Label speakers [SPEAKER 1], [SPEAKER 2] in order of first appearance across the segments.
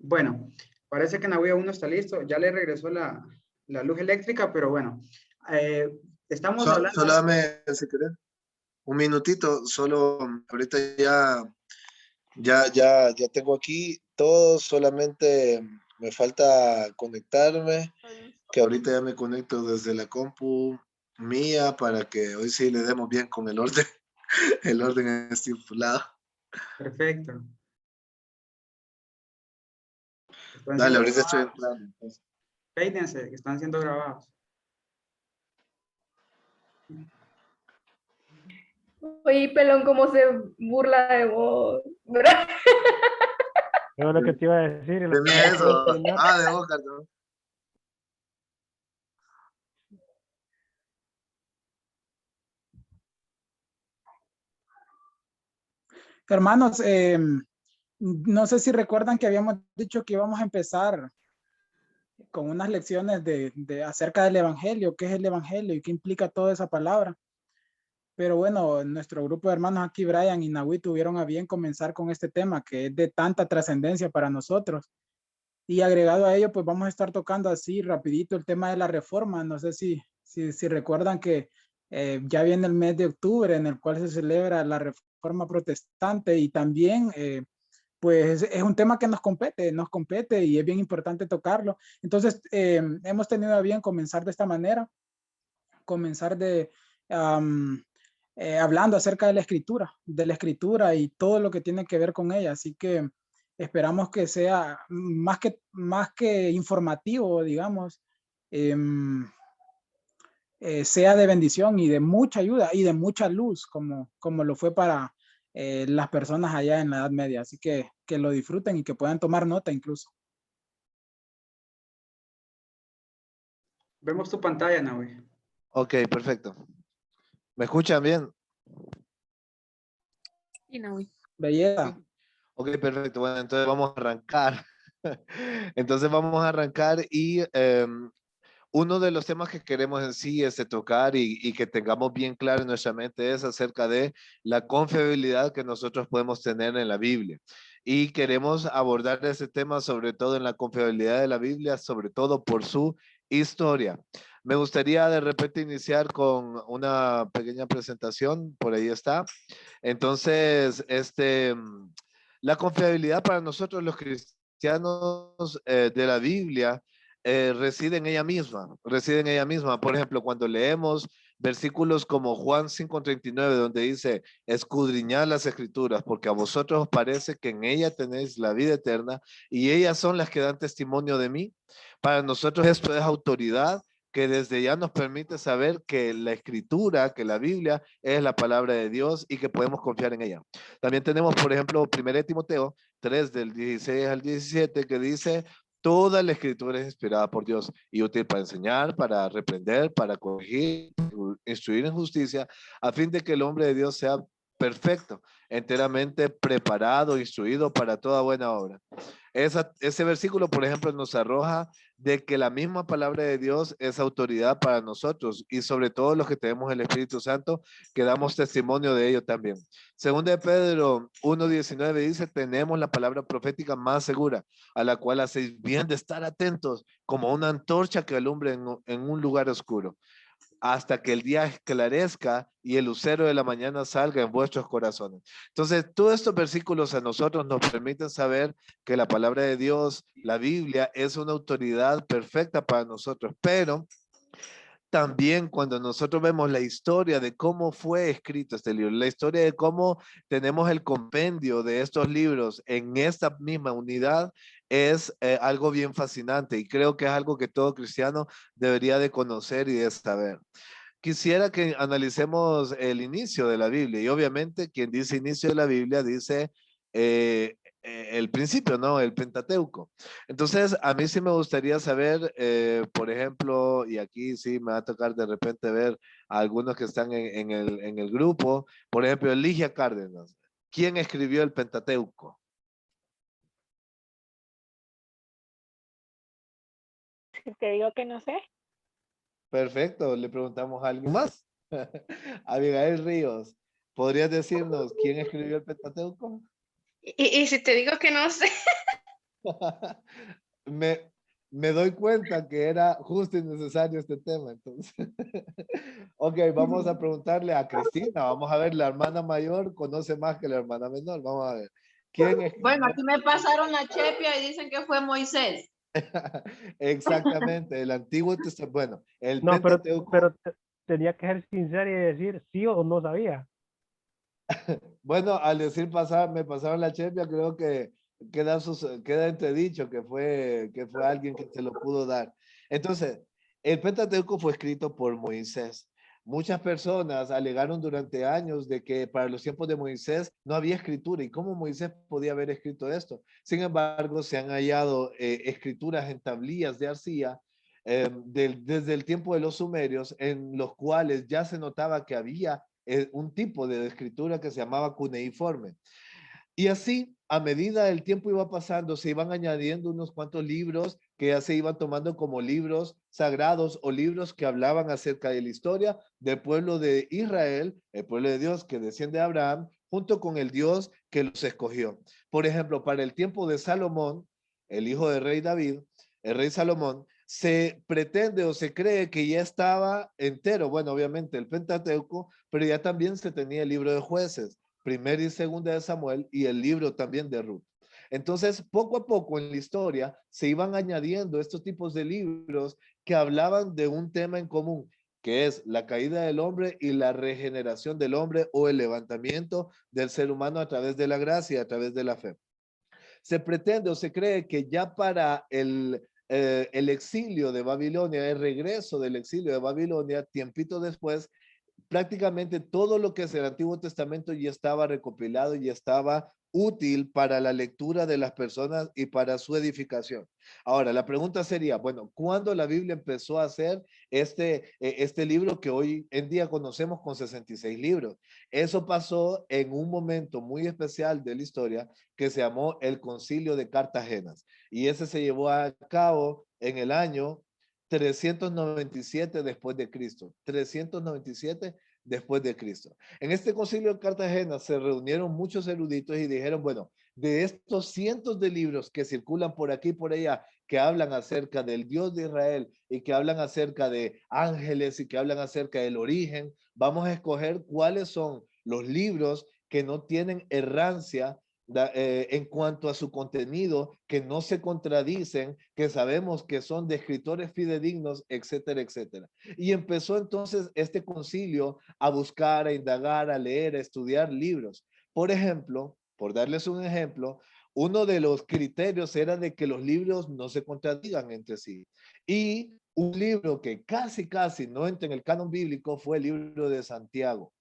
[SPEAKER 1] Bueno, parece que Nahui aún no está listo. Ya le regresó la luz eléctrica, pero bueno. Estamos hablando...
[SPEAKER 2] Solo dame, si querés, un minutito. Solo ahorita ya tengo aquí todo. Solamente me falta conectarme. Que ahorita ya me conecto desde la compu mía para que hoy sí le demos bien con el orden, el orden estipulado.
[SPEAKER 1] Perfecto. Están
[SPEAKER 2] Dale,
[SPEAKER 1] siendo
[SPEAKER 2] ahorita estoy
[SPEAKER 1] grabados.
[SPEAKER 2] entrando. Entonces.
[SPEAKER 1] Peínense, que están siendo grabados.
[SPEAKER 3] Oye, pelón, cómo se burla de vos, ¿verdad?
[SPEAKER 4] Yo lo que te iba a decir.
[SPEAKER 2] De mí eso. De vos, Carlos.
[SPEAKER 5] Hermanos, no sé si recuerdan que habíamos dicho que íbamos a empezar con unas lecciones acerca del Evangelio, qué es el Evangelio y qué implica toda esa palabra. Pero bueno, nuestro grupo de hermanos aquí, Brian y Nahui, tuvieron a bien comenzar con este tema que es de tanta trascendencia para nosotros. Y agregado a ello, pues vamos a estar tocando así rapidito el tema de la reforma. No sé si recuerdan que ya viene el mes de octubre en el cual se celebra la reforma protestante y también pues es un tema que nos compete y es bien importante tocarlo. Entonces, hemos tenido a bien comenzar de esta manera, comenzar hablando acerca de la escritura y todo lo que tiene que ver con ella. Así que esperamos que sea más que informativo, digamos, sea de bendición y de mucha ayuda y de mucha luz, como lo fue para las personas allá en la Edad Media. Así que lo disfruten y que puedan tomar nota incluso.
[SPEAKER 1] Vemos tu pantalla, Nahui.
[SPEAKER 2] Ok, perfecto. ¿Me escuchan bien?
[SPEAKER 3] Y Nahui.
[SPEAKER 5] Belleza.
[SPEAKER 2] Ok, perfecto. Bueno, entonces vamos a arrancar. Entonces vamos a arrancar y uno de los temas que queremos en sí tocar y que tengamos bien claro en nuestra mente es acerca de la confiabilidad que nosotros podemos tener en la Biblia. Y queremos abordar ese tema sobre todo en la confiabilidad de la Biblia, sobre todo por su historia. Me gustaría de repente iniciar con una pequeña presentación, por ahí está. Entonces, la confiabilidad para nosotros los cristianos de la Biblia reside en ella misma, reside en ella misma. Por ejemplo, cuando leemos versículos como Juan 5:39, donde dice, escudriñad las escrituras, porque a vosotros os parece que en ella tenéis la vida eterna y ellas son las que dan testimonio de mí. Para nosotros esto es autoridad que desde ya nos permite saber que la escritura, que la Biblia es la palabra de Dios y que podemos confiar en ella. También tenemos, por ejemplo, 1 Timoteo 3 del 16 al 17 que dice, toda la escritura es inspirada por Dios y útil para enseñar, para reprender, para corregir, instruir en justicia, a fin de que el hombre de Dios sea perfecto, enteramente preparado, instruido para toda buena obra. Ese versículo, por ejemplo, nos arroja de que la misma palabra de Dios es autoridad para nosotros y sobre todo los que tenemos el Espíritu Santo, que damos testimonio de ello también. Según de Pedro 1:19 dice, tenemos la palabra profética más segura, a la cual hacéis bien de estar atentos, como una antorcha que alumbre en un lugar oscuro, hasta que el día esclarezca y el lucero de la mañana salga en vuestros corazones. Entonces, todos estos versículos a nosotros nos permiten saber que la palabra de Dios, la Biblia, es una autoridad perfecta para nosotros, pero también cuando nosotros vemos la historia de cómo fue escrito este libro, la historia de cómo tenemos el compendio de estos libros en esta misma unidad, es algo bien fascinante y creo que es algo que todo cristiano debería de conocer y de saber. Quisiera que analicemos el inicio de la Biblia y obviamente quien dice inicio de la Biblia dice el principio, ¿no? El Pentateuco. Entonces, a mí sí me gustaría saber, por ejemplo, y aquí sí me va a tocar de repente ver a algunos que están en el grupo, por ejemplo, Eligia Cárdenas. ¿Quién escribió el Pentateuco?
[SPEAKER 3] Si te digo que no sé.
[SPEAKER 2] Perfecto, le preguntamos a alguien más. Abigail Ríos, ¿podrías decirnos quién escribió el Pentateuco?
[SPEAKER 6] Y si te digo que no sé.
[SPEAKER 2] me, me doy cuenta que era justo y necesario este tema, entonces. Ok, vamos a preguntarle a Cristina. Vamos a ver, la hermana mayor conoce más que la hermana menor. Vamos a ver. ¿Quién es?
[SPEAKER 6] Bueno, aquí me pasaron la chepia y dicen que fue Moisés.
[SPEAKER 2] Exactamente, el Antiguo Testamento. Bueno, el
[SPEAKER 4] No,
[SPEAKER 2] Pentateuco.
[SPEAKER 4] tenía que ser sincero y decir sí o no sabía.
[SPEAKER 2] Bueno, al decir pasar, me pasaron la chepia, creo que queda entredicho que fue alguien que se lo pudo dar. Entonces, el Pentateuco fue escrito por Moisés. Muchas personas alegaron durante años de que para los tiempos de Moisés no había escritura y cómo Moisés podía haber escrito esto. Sin embargo, se han hallado escrituras en tablillas de arcilla desde el tiempo de los sumerios en los cuales ya se notaba que había un tipo de escritura que se llamaba cuneiforme. Y así, a medida el tiempo iba pasando, se iban añadiendo unos cuantos libros que ya se iban tomando como libros sagrados o libros que hablaban acerca de la historia del pueblo de Israel, el pueblo de Dios que desciende de Abraham, junto con el Dios que los escogió. Por ejemplo, para el tiempo de Salomón, el hijo del rey David, el rey Salomón, se pretende o se cree que ya estaba entero, bueno, obviamente el Pentateuco, pero ya también se tenía el libro de Jueces, primera y segunda de Samuel y el libro también de Ruth. Entonces, poco a poco en la historia se iban añadiendo estos tipos de libros que hablaban de un tema en común, que es la caída del hombre y la regeneración del hombre o el levantamiento del ser humano a través de la gracia, a través de la fe. Se pretende o se cree que ya para el exilio de Babilonia, el regreso del exilio de Babilonia, tiempito después, prácticamente todo lo que es el Antiguo Testamento ya estaba recopilado y estaba útil para la lectura de las personas y para su edificación. Ahora, la pregunta sería, bueno, ¿cuándo la Biblia empezó a hacer este libro que hoy en día conocemos con 66 libros? Eso pasó en un momento muy especial de la historia que se llamó el Concilio de Cartagena. Y ese se llevó a cabo en el año 397 después de Cristo. 397 después de Cristo. En este concilio de Cartagena se reunieron muchos eruditos y dijeron, bueno, de estos cientos de libros que circulan por aquí y por allá, que hablan acerca del Dios de Israel y que hablan acerca de ángeles y que hablan acerca del origen, vamos a escoger cuáles son los libros que no tienen errancia en cuanto a su contenido, que no se contradicen, que sabemos que son de escritores fidedignos, etcétera, etcétera. Y empezó entonces este concilio a buscar, a indagar, a leer, a estudiar libros. Por ejemplo, por darles un ejemplo, uno de los criterios era de que los libros no se contradigan entre sí. Y un libro que casi no entra en el canon bíblico fue el libro de Santiago.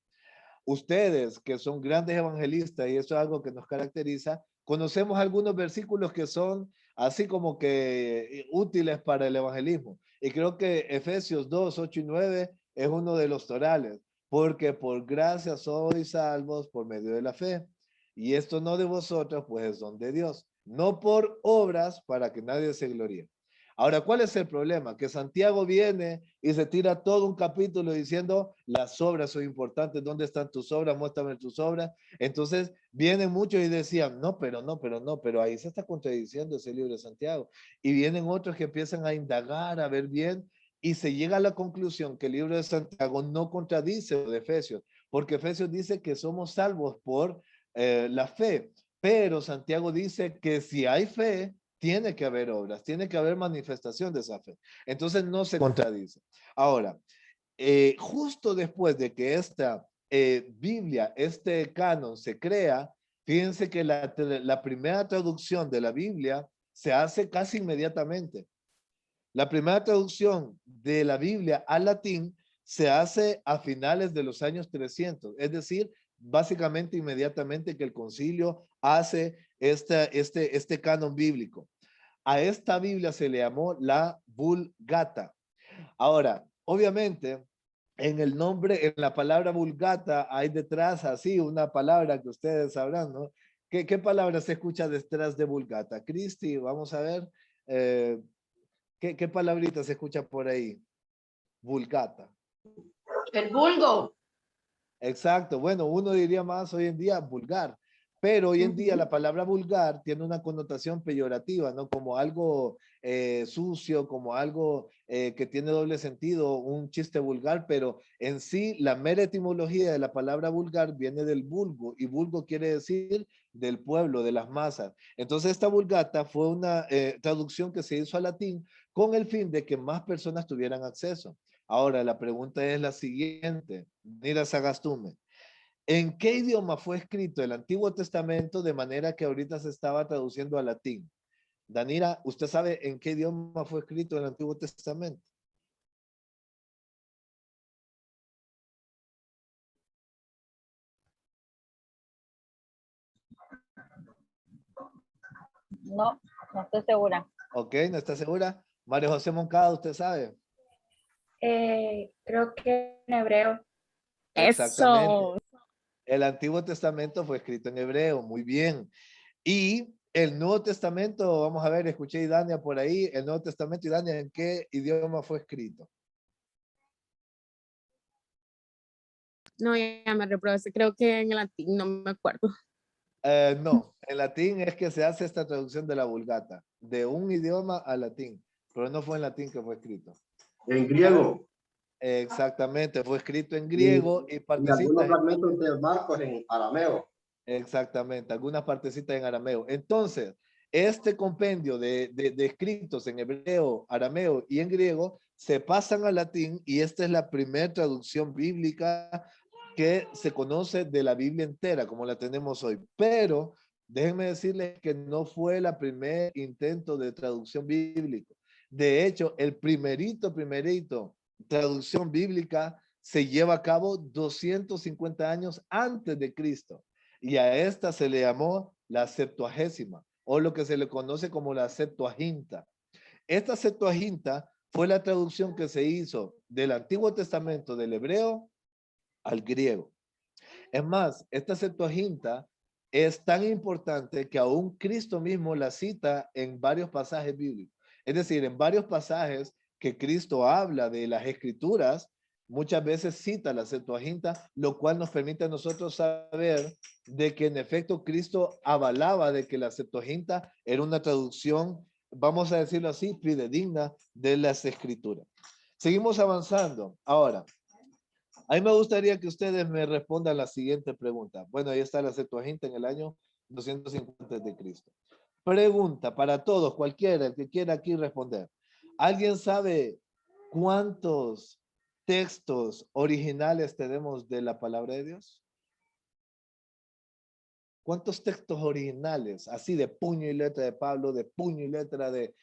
[SPEAKER 2] Ustedes que son grandes evangelistas, y eso es algo que nos caracteriza, conocemos algunos versículos que son así como que útiles para el evangelismo. Y creo que Efesios 2, 8 y 9 es uno de los torales, porque por gracia sois salvos por medio de la fe. Y esto no de vosotros, pues es don de Dios, no por obras para que nadie se gloríe. Ahora, ¿cuál es el problema? Que Santiago viene y se tira todo un capítulo diciendo las obras son importantes, ¿dónde están tus obras? Muéstrame tus obras. Entonces vienen muchos y decían, no, pero ahí se está contradiciendo ese libro de Santiago. Y vienen otros que empiezan a indagar, a ver bien, y se llega a la conclusión que el libro de Santiago no contradice lo de Efesios, porque Efesios dice que somos salvos por la fe, pero Santiago dice que si hay fe, tiene que haber obras, tiene que haber manifestación de esa fe. Entonces no se contradice. Ahora, justo después de que esta Biblia, este canon se crea, fíjense que la primera traducción de la Biblia se hace casi inmediatamente. La primera traducción de la Biblia al latín se hace a finales de los años 300, es decir, básicamente inmediatamente que el concilio hace este canon bíblico. A esta Biblia se le llamó la Vulgata. Ahora, obviamente, en el nombre, en la palabra Vulgata, hay detrás así una palabra que ustedes sabrán, ¿no? ¿Qué palabra se escucha detrás de Vulgata? Cristi, vamos a ver. ¿Qué palabrita se escucha por ahí? Vulgata.
[SPEAKER 6] El vulgo.
[SPEAKER 2] Exacto. Bueno, uno diría más hoy en día vulgar. Pero hoy en día la palabra vulgar tiene una connotación peyorativa, ¿no? Como algo sucio, como algo que tiene doble sentido, un chiste vulgar, pero en sí la mera etimología de la palabra vulgar viene del vulgo, y vulgo quiere decir del pueblo, de las masas. Entonces esta vulgata fue una traducción que se hizo al latín con el fin de que más personas tuvieran acceso. Ahora, la pregunta es la siguiente. Mira, Sagastume. ¿En qué idioma fue escrito el Antiguo Testamento de manera que ahorita se estaba traduciendo al latín? Danira, ¿usted sabe en qué idioma fue escrito el Antiguo Testamento?
[SPEAKER 7] No, no estoy segura.
[SPEAKER 2] Ok, ¿no está segura? María José Moncada, ¿usted sabe?
[SPEAKER 3] Creo que en hebreo.
[SPEAKER 2] Exactamente.
[SPEAKER 8] Eso.
[SPEAKER 2] El Antiguo Testamento fue escrito en hebreo, muy bien. Y el Nuevo Testamento, vamos a ver, escuché a Idania por ahí, el Nuevo Testamento, Idania, ¿en qué idioma fue escrito?
[SPEAKER 8] No, ya me reprobé. Creo que en el latín, no me acuerdo.
[SPEAKER 2] No, en latín es que se hace esta traducción de la Vulgata, de un idioma al latín, pero no fue en latín que fue escrito.
[SPEAKER 9] En griego.
[SPEAKER 2] Exactamente, fue escrito en griego y
[SPEAKER 9] Y
[SPEAKER 2] partecitas
[SPEAKER 9] algunos fragmentos de Marcos en arameo.
[SPEAKER 2] Exactamente, algunas partecitas en arameo. Entonces, este compendio de escritos en hebreo, arameo y en griego se pasan al latín, y esta es la primera traducción bíblica que se conoce de la Biblia entera, como la tenemos hoy. Pero déjenme decirles que no fue el primer intento de traducción bíblica. De hecho, el primerito traducción bíblica se lleva a cabo 250 años antes de Cristo. Y a esta se le llamó la Septuagésima, o lo que se le conoce como la Septuaginta. Esta Septuaginta fue la traducción que se hizo del Antiguo Testamento del hebreo al griego. Es más, esta Septuaginta es tan importante que aún Cristo mismo la cita en varios pasajes bíblicos. Es decir, en varios pasajes que Cristo habla de las escrituras, muchas veces cita la Septuaginta, lo cual nos permite a nosotros saber de que en efecto Cristo avalaba de que la Septuaginta era una traducción, vamos a decirlo así, fidedigna de las escrituras. Seguimos avanzando. Ahora, a mí me gustaría que ustedes me respondan la siguiente pregunta. Bueno, ahí está la Septuaginta en el año 250 de Cristo. Pregunta para todos, cualquiera, el que quiera aquí responder. ¿Alguien sabe cuántos textos originales tenemos de la palabra de Dios? ¿Cuántos textos originales, así de puño y letra de Pablo, de puño y letra de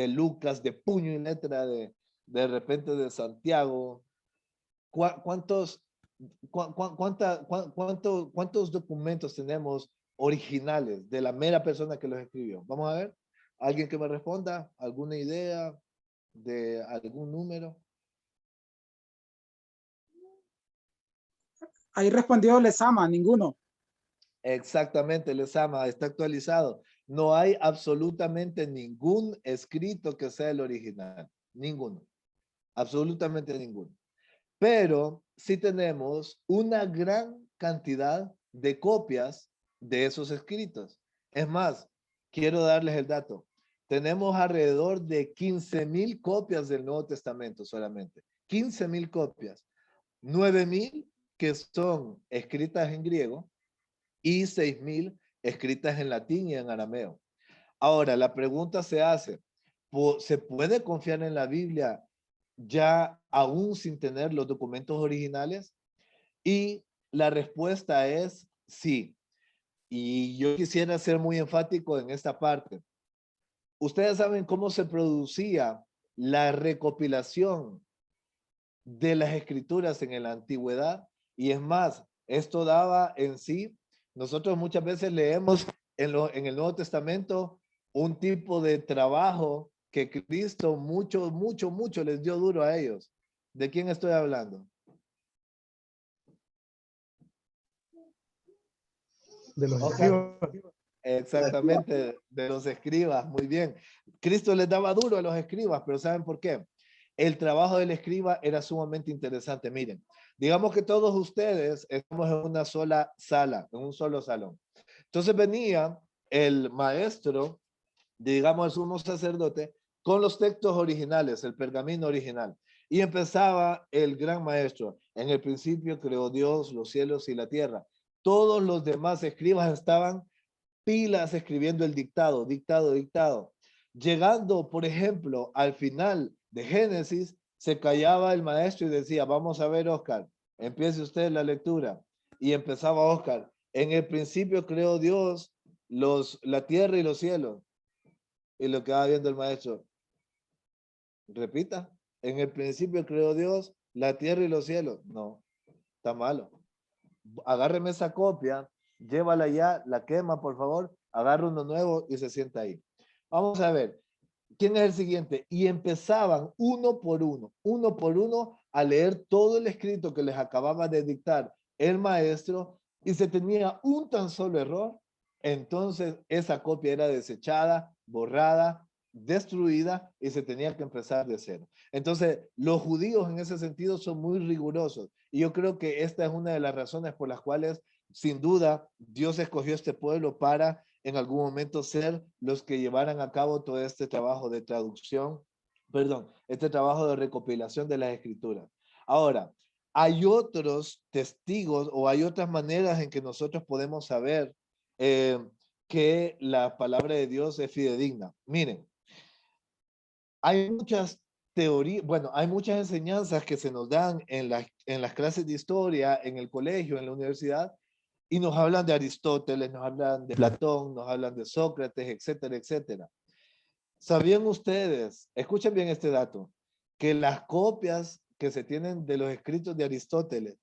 [SPEAKER 2] Lucas, de puño y letra de repente de Santiago? ¿Cuántos documentos tenemos originales de la mera persona que los escribió? Vamos a ver. ¿Alguien que me responda? ¿Alguna idea de algún número?
[SPEAKER 5] Ahí respondió Lezama, ninguno.
[SPEAKER 2] Exactamente, Lezama, está actualizado. No hay absolutamente ningún escrito que sea el original. Ninguno. Absolutamente ninguno. Pero sí tenemos una gran cantidad de copias de esos escritos. Es más, quiero darles el dato. Tenemos alrededor de 15,000 copias del Nuevo Testamento solamente. 15,000 copias. 9,000 que son escritas en griego y 6,000 escritas en latín y en arameo. Ahora, la pregunta se hace, ¿se puede confiar en la Biblia ya aún sin tener los documentos originales? Y la respuesta es sí. Y yo quisiera ser muy enfático en esta parte. Ustedes saben cómo se producía la recopilación de las escrituras en la antigüedad, y es más, esto daba en sí, nosotros muchas veces leemos en el Nuevo Testamento un tipo de trabajo que Cristo mucho les dio duro a ellos. ¿De quién estoy hablando?
[SPEAKER 4] De los
[SPEAKER 2] Okay.
[SPEAKER 4] escribas.
[SPEAKER 2] Exactamente, de los escribas, muy bien. Cristo les daba duro a los escribas, pero ¿saben por qué? El trabajo del escriba era sumamente interesante. Miren, digamos que todos ustedes estamos en una sola sala, en un solo salón. Entonces venía el maestro, digamos el sumo sacerdote, con los textos originales, el pergamino original. Y empezaba el gran maestro. En el principio creó Dios los cielos y la tierra. Todos los demás escribas estaban pilas escribiendo el dictado, dictado, dictado. Llegando, por ejemplo, al final de Génesis, se callaba el maestro y decía, vamos a ver, Oscar, empiece usted la lectura. Y empezaba Oscar, en el principio creó Dios la tierra y los cielos. Y lo que va viendo el maestro, repita, en el principio creó Dios la tierra y los cielos. No, está malo. Agárreme esa copia, llévala ya, la quema, por favor, agarra uno nuevo y se sienta ahí. Vamos a ver, ¿quién es el siguiente? Y empezaban uno por uno, a leer todo el escrito que les acababa de dictar el maestro, y se tenía un tan solo error, entonces esa copia era desechada, borrada, destruida, y se tenía que empezar de cero. Entonces, los judíos en ese sentido son muy rigurosos, y yo creo que esta es una de las razones por las cuales, sin duda, Dios escogió este pueblo para en algún momento ser los que llevaran a cabo todo este trabajo de traducción, este trabajo de recopilación de las escrituras. Ahora, hay otros testigos o hay otras maneras en que nosotros podemos saber que la palabra de Dios es fidedigna. Miren, hay muchas teorías, bueno, hay muchas enseñanzas que se nos dan en las clases de historia, en el colegio, en la universidad, y nos hablan de Aristóteles, nos hablan de Platón, nos hablan de Sócrates, etcétera, etcétera. ¿Sabían ustedes, escuchen bien este dato, que las copias que se tienen de los escritos de Aristóteles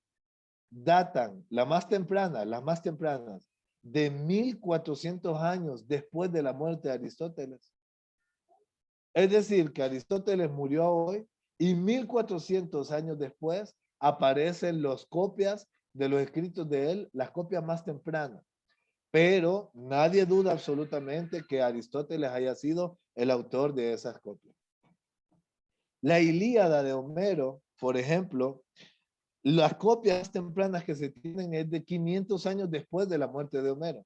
[SPEAKER 2] datan, las más tempranas, de 1400 años después de la muerte de Aristóteles? Es decir, que Aristóteles murió hoy y 1400 años después aparecen las copias de los escritos de él, las copias más tempranas. Pero nadie duda absolutamente que Aristóteles haya sido el autor de esas copias. La Ilíada de Homero, por ejemplo, las copias tempranas que se tienen es de 500 años después de la muerte de Homero.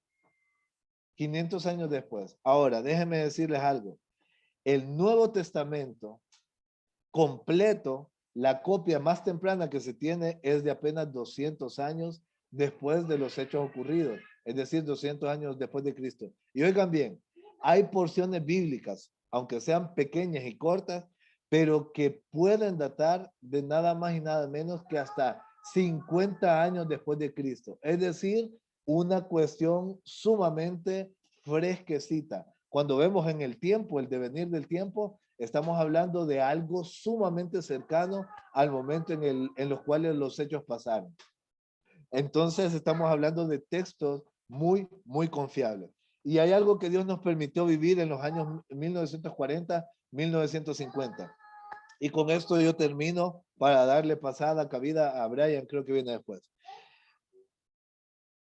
[SPEAKER 2] 500 años después. Ahora, déjenme decirles algo. El Nuevo Testamento completo, la copia más temprana que se tiene es de apenas 200 años después de los hechos ocurridos, es decir, 200 años después de Cristo. Y oigan bien, hay porciones bíblicas, aunque sean pequeñas y cortas, pero que pueden datar de nada más y nada menos que hasta 50 años después de Cristo. Es decir, una cuestión sumamente fresquecita. Cuando vemos en el tiempo, el devenir del tiempo, estamos hablando de algo sumamente cercano al momento en los cuales los hechos pasaron. Entonces estamos hablando de textos muy, muy confiables. Y hay algo que Dios nos permitió vivir en los años 1940, 1950. Y con esto yo termino para darle cabida a Brian, creo que viene después.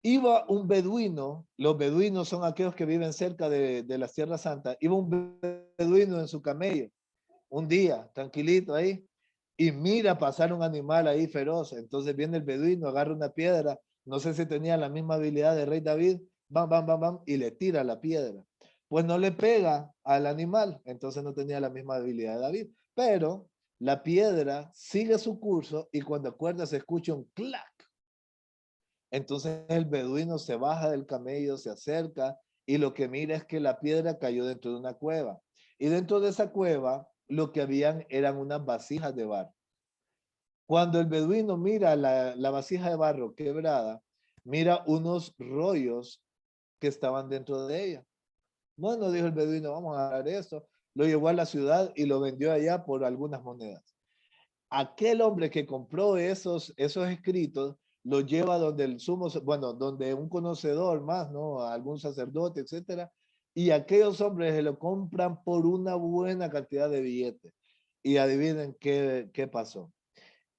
[SPEAKER 2] Iba un beduino, los beduinos son aquellos que viven cerca de las Tierras Santas, iba un beduino en su camello, un día, tranquilito ahí, y mira pasar un animal ahí feroz. Entonces viene el beduino, agarra una piedra, no sé si tenía la misma habilidad de Rey David, bam, bam, bam, bam, y le tira la piedra. Pues no le pega al animal, entonces no tenía la misma habilidad de David, pero la piedra sigue su curso y cuando acuerda se escucha un clac. Entonces el beduino se baja del camello, se acerca y lo que mira es que la piedra cayó dentro de una cueva. Y dentro de esa cueva lo que habían eran unas vasijas de barro. Cuando el beduino mira la vasija de barro quebrada, mira unos rollos que estaban dentro de ella. Bueno, dijo el beduino, vamos a agarrar esto. Lo llevó a la ciudad y lo vendió allá por algunas monedas. Aquel hombre que compró esos escritos lo lleva donde donde un conocedor más, ¿no? Algún sacerdote, etcétera. Y aquellos hombres se lo compran por una buena cantidad de billetes. Y adivinen qué pasó.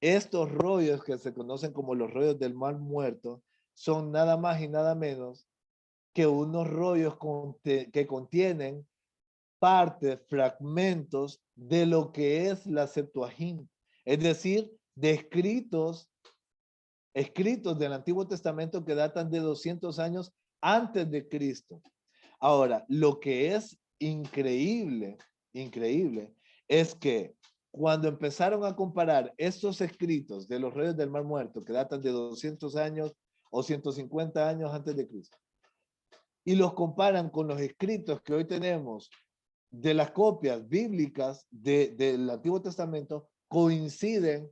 [SPEAKER 2] Estos rollos que se conocen como los rollos del Mar Muerto son nada más y nada menos que unos rollos que contienen partes, fragmentos de lo que es la Septuaginta. Es decir, de escritos del Antiguo Testamento que datan de 200 años antes de Cristo. Ahora, lo que es increíble, increíble, es que cuando empezaron a comparar estos escritos de los reyes del Mar Muerto, que datan de 200 años o 150 años antes de Cristo, y los comparan con los escritos que hoy tenemos de las copias bíblicas del Antiguo Testamento, coinciden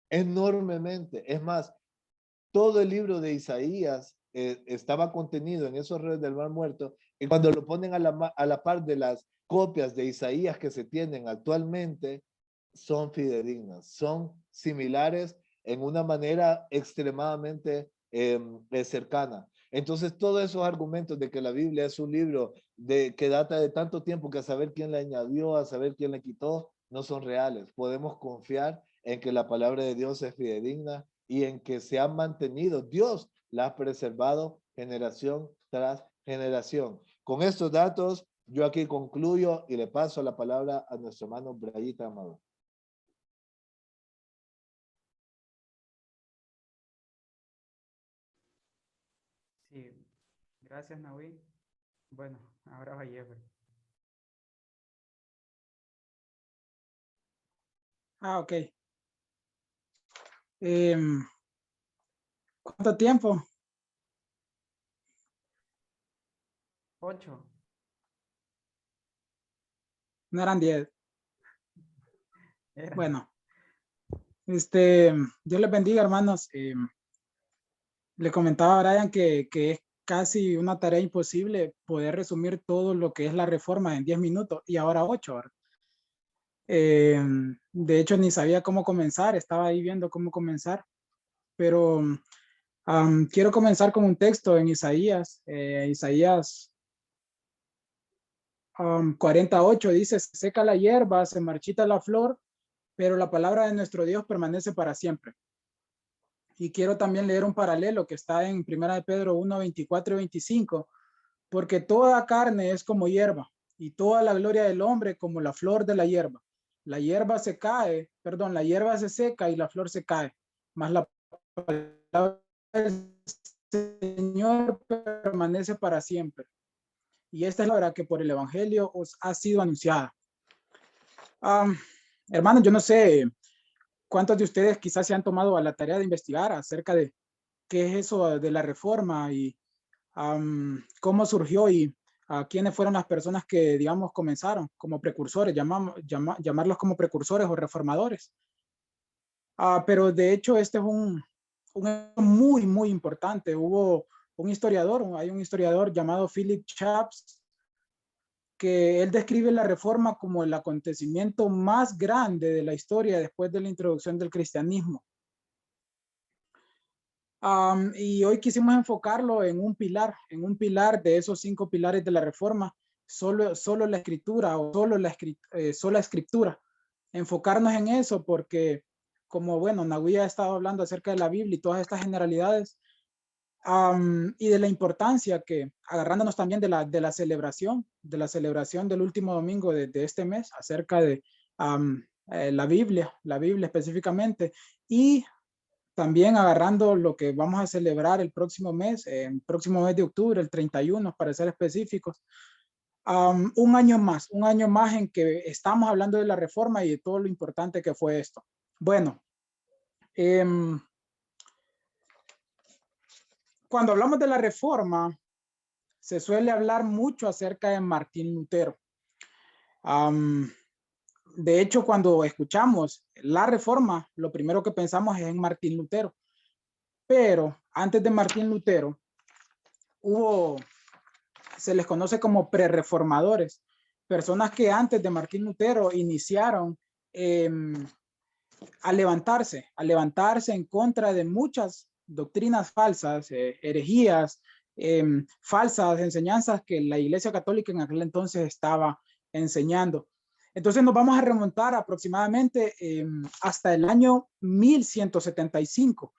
[SPEAKER 2] enormemente. Es más, todo el libro de Isaías estaba contenido en esos reyes del Mar Muerto, y cuando lo ponen a la par de las copias de Isaías que se tienen actualmente, son fidedignas, son similares en una manera extremadamente cercana. Entonces, todos esos argumentos de que la Biblia es un libro que data de tanto tiempo que a saber quién le añadió, a saber quién le quitó, no son reales. Podemos confiar en que la palabra de Dios es fidedigna y en que se ha mantenido. Dios la ha preservado generación tras generación. Con estos datos, yo aquí concluyo y le paso la palabra a nuestro hermano Brayita Amado.
[SPEAKER 1] Sí, gracias, Nahui. Bueno, ahora va Jeffrey.
[SPEAKER 5] Ok. ¿Cuánto tiempo?
[SPEAKER 1] 8.
[SPEAKER 5] No eran 10.
[SPEAKER 1] Era.
[SPEAKER 5] Bueno, Dios les bendiga, hermanos. Le comentaba a Brian que es casi una tarea imposible poder resumir todo lo que es la reforma en 10 minutos y ahora 8 horas. De hecho, ni sabía cómo comenzar, estaba ahí viendo cómo comenzar, pero quiero comenzar con un texto en Isaías. Isaías 48 dice: se seca la hierba, se marchita la flor, pero la palabra de nuestro Dios permanece para siempre. Y quiero también leer un paralelo que está en 1 de Pedro 1, 24 y 25, porque toda carne es como hierba, y toda la gloria del hombre como la flor de la hierba. La hierba se cae, perdón, la hierba se seca y la flor se cae, mas la palabra del Señor permanece para siempre. Y esta es la hora que por el Evangelio os ha sido anunciada. Hermanos, yo no sé cuántos de ustedes quizás se han tomado a la tarea de investigar acerca de qué es eso de la reforma y cómo surgió y quiénes fueron las personas que, digamos, comenzaron como precursores, llamarlos como precursores o reformadores. Pero de hecho este es un muy, muy importante. Hubo hay un historiador llamado Philip Chaps, que él describe la reforma como el acontecimiento más grande de la historia después de la introducción del cristianismo. Y hoy quisimos enfocarlo en un pilar de esos 5 pilares de la reforma, solo la escritura o sola escritura. Enfocarnos en eso porque, como bueno, Nahui ha estado hablando acerca de la Biblia y todas estas generalidades, y de la importancia que, agarrándonos también de la celebración del último domingo de este mes, acerca de la Biblia específicamente, y también agarrando lo que vamos a celebrar el próximo mes de octubre, el 31, para ser específicos. Un año más en que estamos hablando de la reforma y de todo lo importante que fue esto. Bueno, cuando hablamos de la reforma, se suele hablar mucho acerca de Martín Lutero. De hecho, cuando escuchamos la reforma, lo primero que pensamos es en Martín Lutero. Pero antes de Martín Lutero, se les conoce como prerreformadores, personas que antes de Martín Lutero iniciaron a levantarse en contra de muchas doctrinas falsas, herejías, falsas enseñanzas que la Iglesia Católica en aquel entonces estaba enseñando. Entonces nos vamos a remontar aproximadamente hasta el año 1175.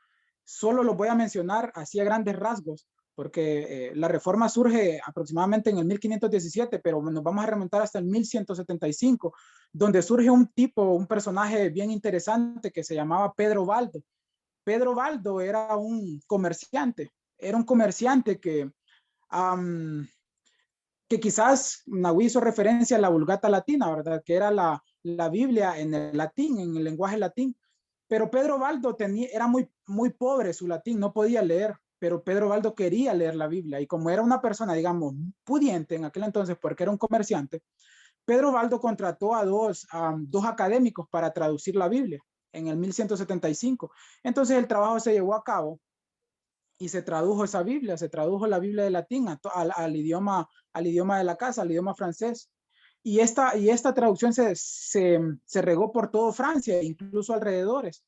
[SPEAKER 5] Solo lo voy a mencionar así a grandes rasgos, porque la reforma surge aproximadamente en el 1517, pero nos vamos a remontar hasta el 1175, donde surge un personaje bien interesante que se llamaba Pedro Baldo. Pedro Baldo era un comerciante que que quizás Nahui hizo referencia a la Vulgata Latina, ¿verdad? Que era la Biblia en el latín, en el lenguaje latín. Pero Pedro Baldo era muy pobre su latín, no podía leer, pero Pedro Baldo quería leer la Biblia. Y como era una persona, digamos, pudiente en aquel entonces, porque era un comerciante, Pedro Baldo contrató a dos académicos para traducir la Biblia en el 1175. Entonces el trabajo se llevó a cabo y se tradujo esa Biblia, se tradujo la Biblia de latín al idioma de la casa, al idioma francés. Y esta traducción se regó por todo Francia, incluso alrededores.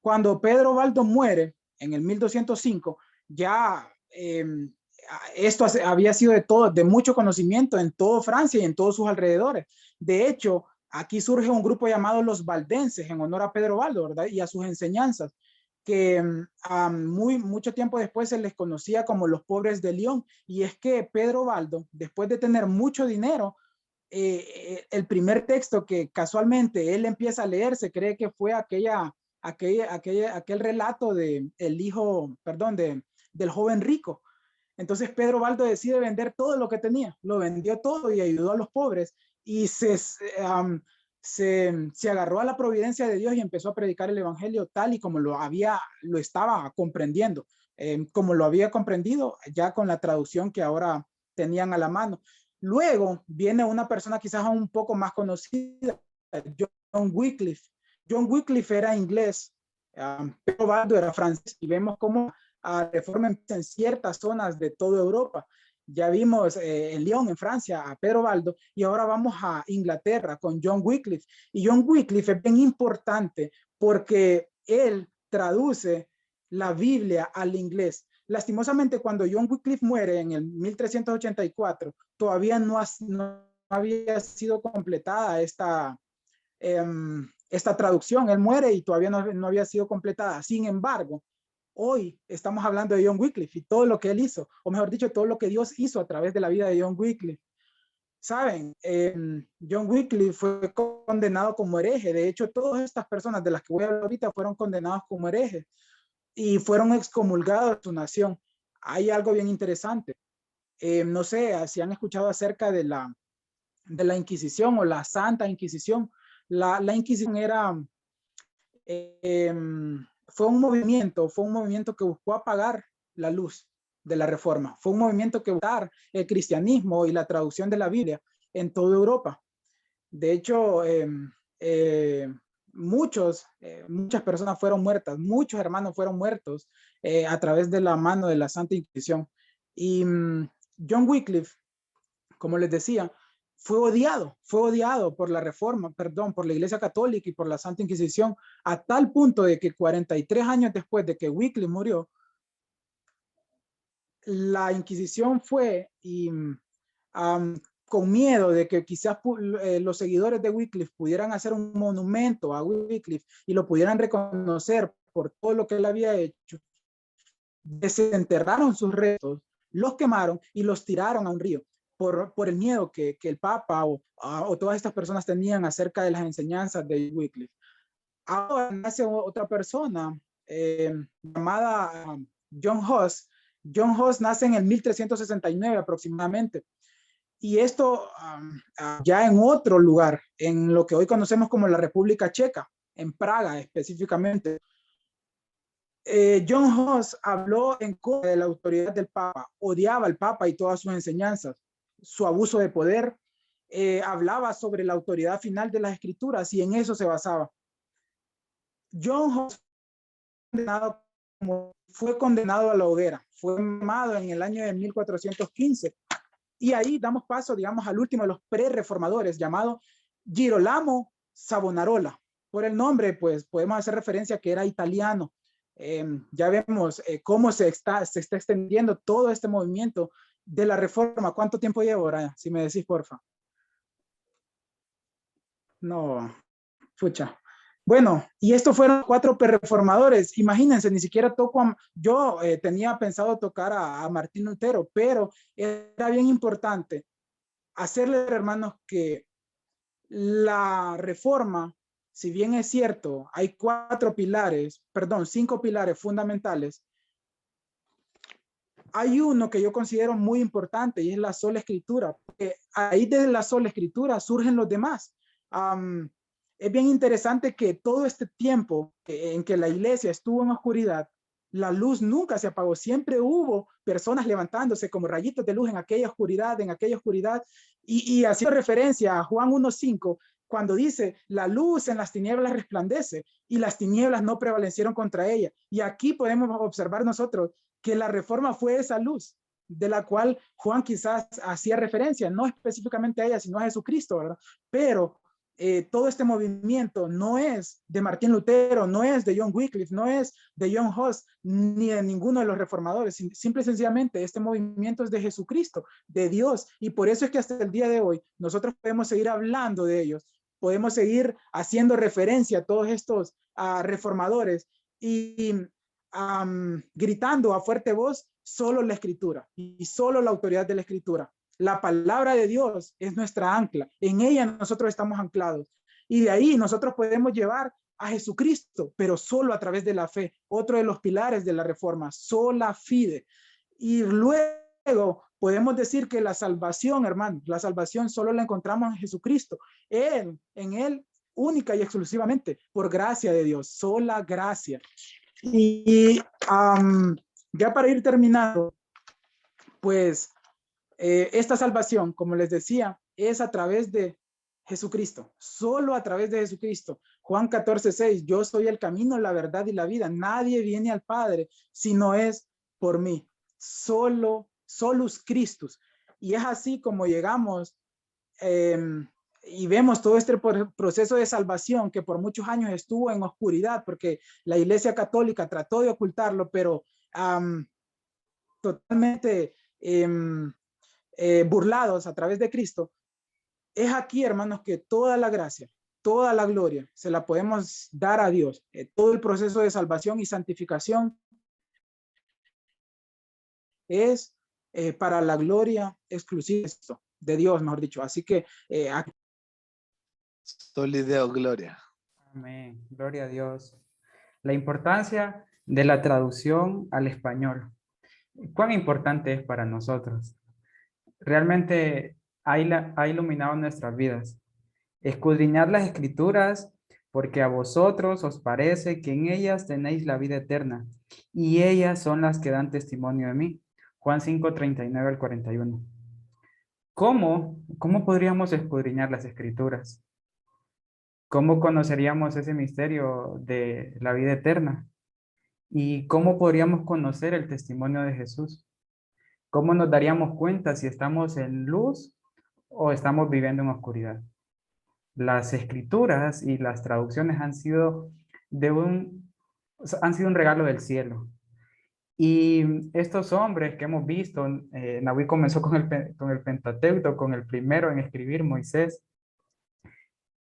[SPEAKER 5] Cuando Pedro Baldo muere en el 1205, ya esto había sido de mucho conocimiento en todo Francia y en todos sus alrededores. De hecho, aquí surge un grupo llamado los valdenses en honor a Pedro Baldo, ¿verdad? Y a sus enseñanzas, que mucho tiempo después se les conocía como los pobres de León. Y es que Pedro Baldo, después de tener mucho dinero, el primer texto que casualmente él empieza a leer, se cree que fue aquel relato del joven rico. Entonces Pedro Baldo decide vender todo lo que tenía, lo vendió todo y ayudó a los pobres, y se agarró a la providencia de Dios y empezó a predicar el evangelio tal y como lo estaba comprendiendo, como lo había comprendido ya con la traducción que ahora tenían a la mano. Luego viene una persona quizás un poco más conocida, John Wycliffe. John Wycliffe era inglés, Pedro Baldo era francés, y vemos cómo reforma en ciertas zonas de toda Europa. Ya vimos en Lyon, en Francia, a Pedro Baldo, y ahora vamos a Inglaterra con John Wycliffe. Y John Wycliffe es bien importante porque él traduce la Biblia al inglés. Lastimosamente, cuando John Wycliffe muere en el 1384, todavía no había sido completada esta traducción. Él muere y todavía no había sido completada. Sin embargo, hoy estamos hablando de John Wycliffe y todo lo que él hizo, o mejor dicho, todo lo que Dios hizo a través de la vida de John Wycliffe. Saben, John Wycliffe fue condenado como hereje. De hecho, todas estas personas de las que voy a hablar ahorita fueron condenados como herejes y fueron excomulgados de su nación. Hay algo bien interesante. No sé si han escuchado acerca de la Inquisición o la Santa Inquisición. La Inquisición fue un movimiento que buscó apagar la luz de la Reforma. Fue un movimiento que buscó el cristianismo y la traducción de la Biblia en toda Europa. De hecho, muchas personas fueron muertas, muchos hermanos fueron muertos a través de la mano de la Santa Inquisición. Y John Wycliffe, como les decía, fue odiado por la Reforma, por la Iglesia Católica y por la Santa Inquisición, a tal punto de que 43 años después de que Wycliffe murió, la Inquisición fue y con miedo de que quizás los seguidores de Wycliffe pudieran hacer un monumento a Wycliffe y lo pudieran reconocer por todo lo que él había hecho, desenterraron sus restos, los quemaron y los tiraron a un río por el miedo que el Papa o todas estas personas tenían acerca de las enseñanzas de Wycliffe. Ahora nace otra persona llamada John Huss. John Huss nace en el 1369 aproximadamente. Y esto ya en otro lugar, en lo que hoy conocemos como la República Checa, en Praga específicamente. John Huss habló en contra de la autoridad del Papa, odiaba al Papa y todas sus enseñanzas, su abuso de poder, hablaba sobre la autoridad final de las Escrituras y en eso se basaba. John Huss fue condenado a la hoguera, fue quemado en el año de 1415. Y ahí damos paso, digamos, al último de los pre-reformadores, llamado Girolamo Savonarola. Por el nombre, pues, podemos hacer referencia a que era italiano. Ya vemos cómo se está extendiendo todo este movimiento de la Reforma. ¿Cuánto tiempo lleva, Brian? Si me decís, porfa. No, pucha. Bueno, y estos fueron 4 reformadores. Imagínense, ni siquiera yo tenía pensado tocar a Martín Lutero, pero era bien importante hacerle, hermanos, que la Reforma, si bien es cierto, hay 5 pilares fundamentales, hay uno que yo considero muy importante y es la sola escritura. Porque ahí de la sola escritura surgen los demás. Es bien interesante que todo este tiempo en que la iglesia estuvo en oscuridad, la luz nunca se apagó. Siempre hubo personas levantándose como rayitos de luz en aquella oscuridad, y haciendo referencia a Juan 1:5, cuando dice, la luz en las tinieblas resplandece y las tinieblas no prevalecieron contra ella. Y aquí podemos observar nosotros que la reforma fue esa luz de la cual Juan quizás hacía referencia, no específicamente a ella, sino a Jesucristo, ¿verdad? Pero todo este movimiento no es de Martín Lutero, no es de John Wycliffe, no es de John Huss, ni de ninguno de los reformadores. Simple y sencillamente, este movimiento es de Jesucristo, de Dios. Y por eso es que hasta el día de hoy nosotros podemos seguir hablando de ellos, podemos seguir haciendo referencia a todos estos reformadores y gritando a fuerte voz solo la escritura y solo la autoridad de la escritura. La palabra de Dios es nuestra ancla. En ella nosotros estamos anclados. Y de ahí nosotros podemos llevar a Jesucristo, pero solo a través de la fe. Otro de los pilares de la reforma, sola fide. Y luego podemos decir que la salvación, hermano, la salvación solo la encontramos en Jesucristo. En Él, única y exclusivamente, por gracia de Dios, sola gracia. Y ya para ir terminando, pues esta salvación, como les decía, es a través de Jesucristo, solo a través de Jesucristo. Juan 14:6, yo soy el camino, la verdad y la vida. Nadie viene al Padre si no es por mí. Solus Christus. Y es así como llegamos y vemos todo este proceso de salvación que por muchos años estuvo en oscuridad porque la Iglesia Católica trató de ocultarlo, pero totalmente burlados a través de Cristo. Es aquí, hermanos, que toda la gracia, toda la gloria se la podemos dar a Dios. Todo el proceso de salvación y santificación es para la gloria exclusiva de Dios, mejor dicho. Así que
[SPEAKER 2] Solideo, gloria.
[SPEAKER 10] Amén. Gloria a Dios. La importancia de la traducción al español. ¿Cuán importante es para nosotros? Realmente ha iluminado nuestras vidas. Escudriñad las escrituras, porque a vosotros os parece que en ellas tenéis la vida eterna, y ellas son las que dan testimonio de mí. Juan 5:39 al 41. ¿Cómo podríamos escudriñar las escrituras? ¿Cómo conoceríamos ese misterio de la vida eterna? ¿Y cómo podríamos conocer el testimonio de Jesús? ¿Cómo nos daríamos cuenta si estamos en luz o estamos viviendo en oscuridad? Las escrituras y las traducciones han sido un regalo del cielo. Y estos hombres que hemos visto, Nahui comenzó con el Pentateuco, con el primero en escribir, Moisés.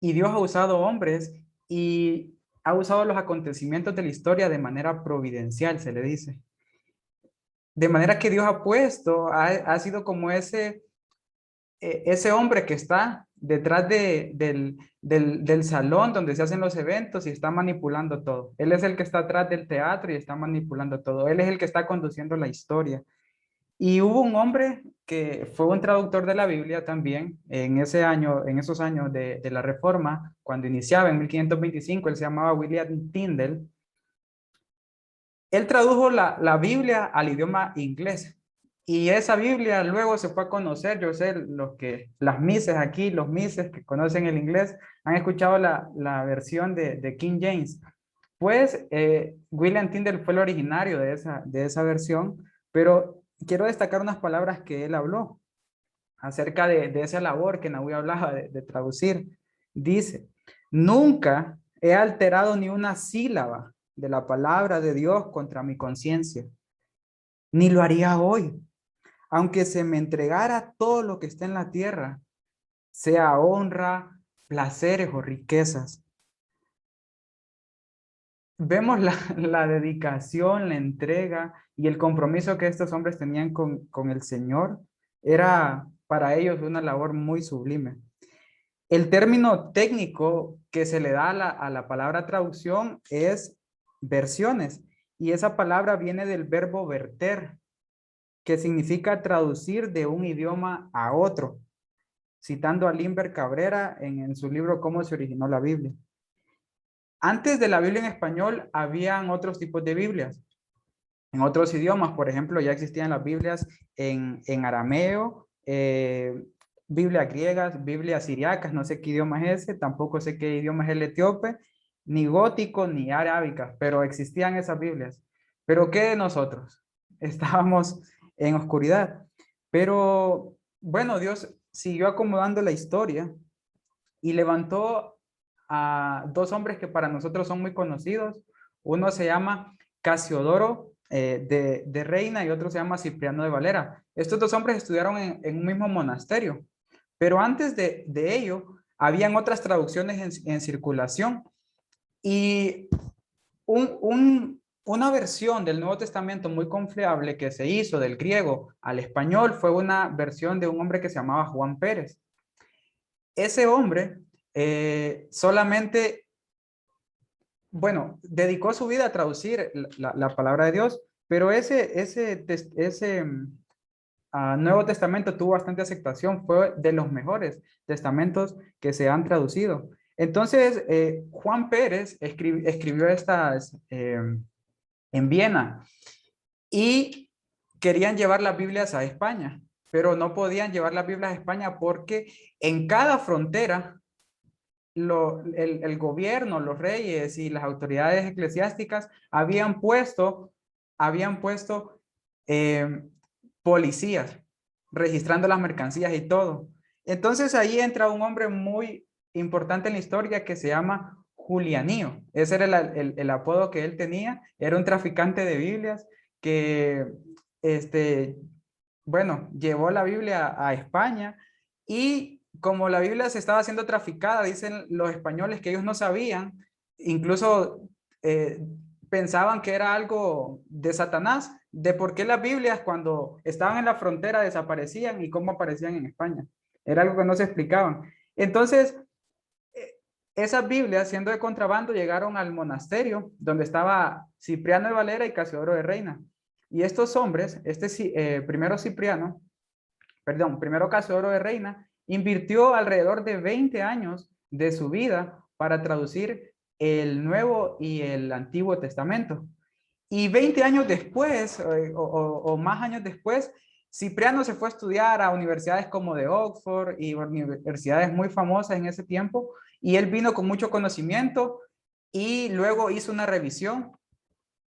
[SPEAKER 10] Y Dios ha usado hombres y ha usado los acontecimientos de la historia de manera providencial, se le dice. De manera que Dios ha sido como ese hombre que está detrás del salón donde se hacen los eventos y está manipulando todo. Él es el que está atrás del teatro y está manipulando todo. Él es el que está conduciendo la historia. Y hubo un hombre que fue un traductor de la Biblia también en esos años de la Reforma, cuando iniciaba en 1525, él se llamaba William Tyndale. Él tradujo la Biblia al idioma inglés. Y esa Biblia luego se fue a conocer. Yo sé, las mises aquí, los mises que conocen el inglés, han escuchado la versión de King James. Pues William Tyndale fue el originario de esa versión, pero quiero destacar unas palabras que él habló acerca de esa labor que Nahui hablaba de traducir. Dice, nunca he alterado ni una sílaba de la palabra de Dios contra mi conciencia, ni lo haría hoy, aunque se me entregara todo lo que está en la tierra, sea honra, placeres o riquezas. Vemos la dedicación, la entrega y el compromiso que estos hombres tenían con el Señor. Era para ellos una labor muy sublime. El término técnico que se le da a la palabra traducción es versiones. Y esa palabra viene del verbo verter. que significa traducir de un idioma a otro, citando a Limber Cabrera en su libro Cómo se originó la Biblia. Antes de la Biblia en español, habían otros tipos de Biblias. En otros idiomas, por ejemplo, ya existían las Biblias en arameo, Biblias griegas, Biblias siriacas, no sé qué idioma es ese, tampoco sé qué idioma es el etíope, ni gótico, ni arábica, pero existían esas Biblias. ¿Pero qué de nosotros? Estábamos en oscuridad. Pero bueno, Dios siguió acomodando la historia y levantó a dos hombres que para nosotros son muy conocidos. Uno se llama Casiodoro de Reina y otro se llama Cipriano de Valera. Estos dos hombres estudiaron en un mismo monasterio, pero antes de ello habían otras traducciones en circulación y una versión del Nuevo Testamento muy confiable que se hizo del griego al español fue una versión de un hombre que se llamaba Juan Pérez. Ese hombre solamente, bueno, dedicó su vida a traducir la palabra de Dios, pero ese Nuevo Testamento tuvo bastante aceptación, fue de los mejores testamentos que se han traducido. Entonces, Juan Pérez escribió estas en Viena y querían llevar las Biblias a España, pero no podían llevar las Biblias a España porque en cada frontera el gobierno, los reyes y las autoridades eclesiásticas habían puesto policías registrando las mercancías y todo. Entonces ahí entra un hombre muy importante en la historia que se llama Julianillo. Ese era el apodo que él tenía. Era un traficante de Biblias que, bueno, llevó la Biblia a España y como la Biblia se estaba siendo traficada, dicen los españoles que ellos no sabían, incluso pensaban que era algo de Satanás, de por qué las Biblias cuando estaban en la frontera desaparecían y cómo aparecían en España. Era algo que no se explicaban. Entonces, esas Biblias, siendo de contrabando, llegaron al monasterio donde estaba Cipriano de Valera y Casiodoro de Reina. Y estos hombres, primero Casiodoro de Reina, invirtió alrededor de 20 años de su vida para traducir el Nuevo y el Antiguo Testamento. Y 20 años después, o más años después, Cipriano se fue a estudiar a universidades como de Oxford y universidades muy famosas en ese tiempo, y él vino con mucho conocimiento y luego hizo una revisión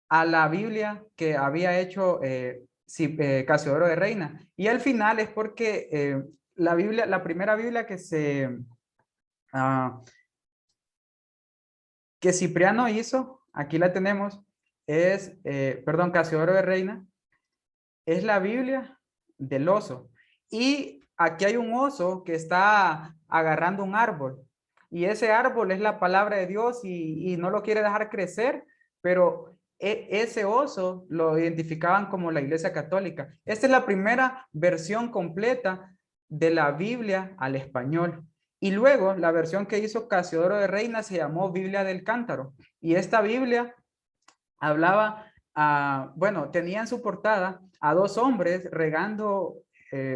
[SPEAKER 10] a la Biblia que había hecho Casiodoro de Reina. Y al final es porque la primera Biblia que Cipriano hizo, aquí la tenemos, Casiodoro de Reina, es la Biblia del oso. Y aquí hay un oso que está agarrando un árbol. Y ese árbol es la palabra de Dios y no lo quiere dejar crecer, pero ese oso lo identificaban como la Iglesia Católica. Esta es la primera versión completa de la Biblia al español. Y luego la versión que hizo Casiodoro de Reina se llamó Biblia del Cántaro. Y esta Biblia hablaba, bueno, tenía en su portada a dos hombres regando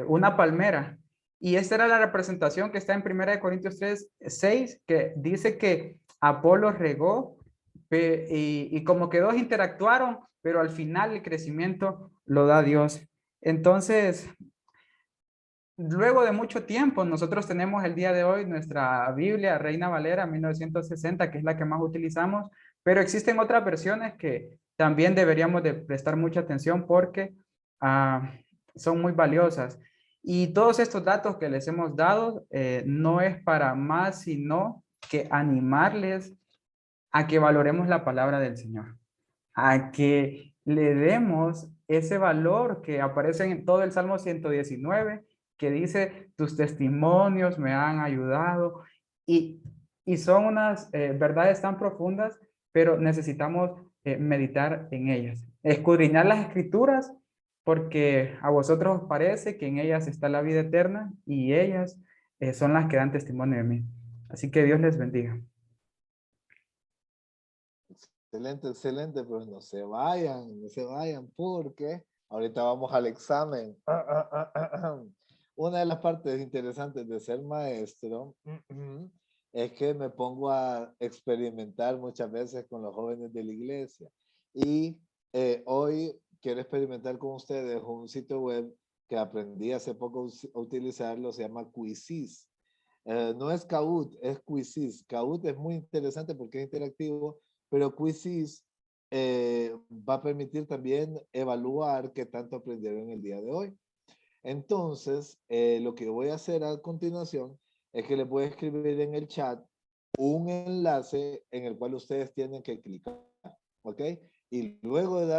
[SPEAKER 10] una palmera. Y esta era la representación que está en 1 Corintios 3:6, que dice que Apolo regó y como que dos interactuaron, pero al final el crecimiento lo da Dios. Entonces, luego de mucho tiempo, nosotros tenemos el día de hoy nuestra Biblia Reina Valera 1960, que es la que más utilizamos, pero existen otras versiones que también deberíamos de prestar mucha atención porque son muy valiosas. Y todos estos datos que les hemos dado no es para más, sino que animarles a que valoremos la palabra del Señor, a que le demos ese valor que aparece en todo el Salmo 119, que dice, tus testimonios me han ayudado, y son unas verdades tan profundas, pero necesitamos meditar en ellas, escudriñar las escrituras, porque a vosotros os parece que en ellas está la vida eterna, y ellas son las que dan testimonio de mí. Así que Dios les bendiga.
[SPEAKER 2] Excelente, excelente, pues no se vayan, porque Ahorita vamos al examen. Una de las partes interesantes de ser maestro es que me pongo a experimentar muchas veces con los jóvenes de la iglesia. Y hoy quiero experimentar con ustedes un sitio web que aprendí hace poco a utilizarlo, se llama Quizzes. No es Kahoot, es Quizzes. Kahoot es muy interesante porque es interactivo, pero Quizzes va a permitir también evaluar qué tanto aprendieron el día de hoy. Entonces, lo que voy a hacer a continuación es que les voy a escribir en el chat un enlace en el cual ustedes tienen que clicar, ¿ok? Y luego de dar